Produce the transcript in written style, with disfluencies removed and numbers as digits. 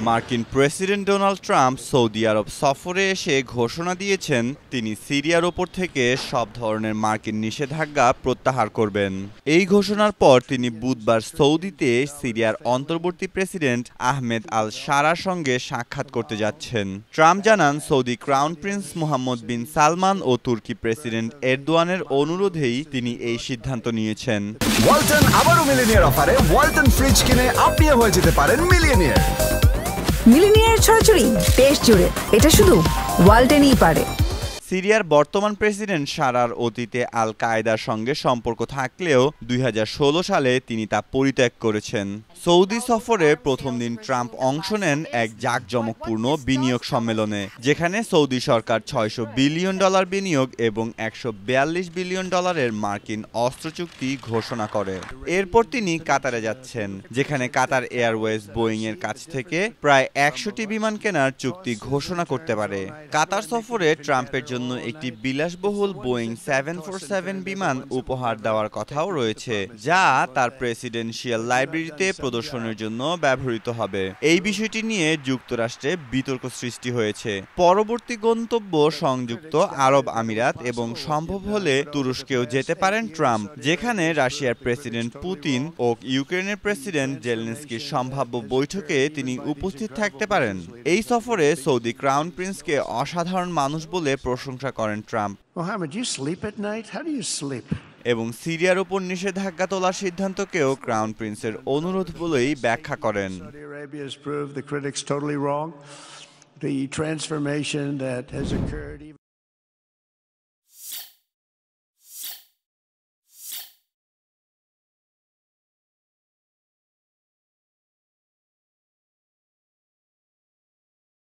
মার্কিন president Donald Trump Saudi আরব সফরে এসে ঘোষণা দিয়েছেন তিনি সিরিয়ার ওপর থেকে সব ধরনের মার্কিন নিষেধাজ্ঞা প্রত্যাহার করবেন। এই ঘোষণার পর তিনি বুধবার সৌদিতে সিরিয়ার অন্তর্বর্তী প্রেসিডেন্ট আহমেদ আল শারার সঙ্গে সাক্ষাৎ করতে যাচ্ছেন। ট্রাম্প জানান সৌদি ক্রাউন প্রিন্স মোহাম্মদ বিন সালমান ও তুর্কি প্রেসিডেন্ট এরদোয়ানের অনুরোধেই তিনি এই সিদ্ধান্ত নিয়েছেন। ওয়ালটন আবারও মিলিনিয়ার অফারে ওয়ালটন ফ্রিজ কিনে আপনিও হয়ে যেতে পারেন মিলিয়নিয়ার। মিলিনিয়ার ছড়াছড়ি দেশ জুড়ে, এটা শুধু ওয়ালটেনই পারে। সিরিয়ার বর্তমান প্রেসিডেন্ট শারার অতীতে আল কায়েদার সঙ্গে সম্পর্ক থাকলেও ২০১৬ সালে তিনি তা পরিত্যাগ করেছেন। সৌদি সফরে প্রথম দিন ট্রাম্প অংশ নেন এক জাঁকজমকপূর্ণ বিনিয়োগ সম্মেলনে, যেখানে সৌদি সরকার $৬০০ বিলিয়ন বিনিয়োগ এবং $১৪২ বিলিয়ন মার্কিন অস্ত্র চুক্তি ঘোষণা করে। এরপর তিনি কাতারে যাচ্ছেন, যেখানে কাতার এয়ারওয়েজ বোয়িং এর কাছ থেকে প্রায় ১০০টি বিমান কেনার চুক্তি ঘোষণা করতে পারে। কাতার সফরে ট্রাম্পের জন্য একটি বিলাসবহুল বোয়িং 747 বিমান উপহার দেওয়ার কথাও রয়েছে, যা তার প্রেসিডেন্সিয়াল লাইব্রেরিতে প্রদর্শনের জন্য ব্যবহৃত হবে। এই বিষয়টি নিয়ে যুক্তরাষ্ট্রে বিতর্ক সৃষ্টি হয়েছে। পরবর্তী গন্তব্য সংযুক্ত আরব আমিরাত এবং সম্ভব হলে তুরস্কেও যেতে পারেন ট্রাম্প, যেখানে রাশিয়ার প্রেসিডেন্ট পুতিন ও ইউক্রেনের প্রেসিডেন্ট জেলেনস্কির সম্ভাব্য বৈঠকে তিনি উপস্থিত থাকতে পারেন। এই সফরে সৌদি ক্রাউন প্রিন্সকে অসাধারণ মানুষ বলে প্রশংসা করেন ট্রাম্প। এবং সিরিয়ার উপর নিষেধাজ্ঞা তোলার সিদ্ধান্তকেও ক্রাউন প্রিন্সের অনুরোধ বলেই ব্যাখ্যা করেন।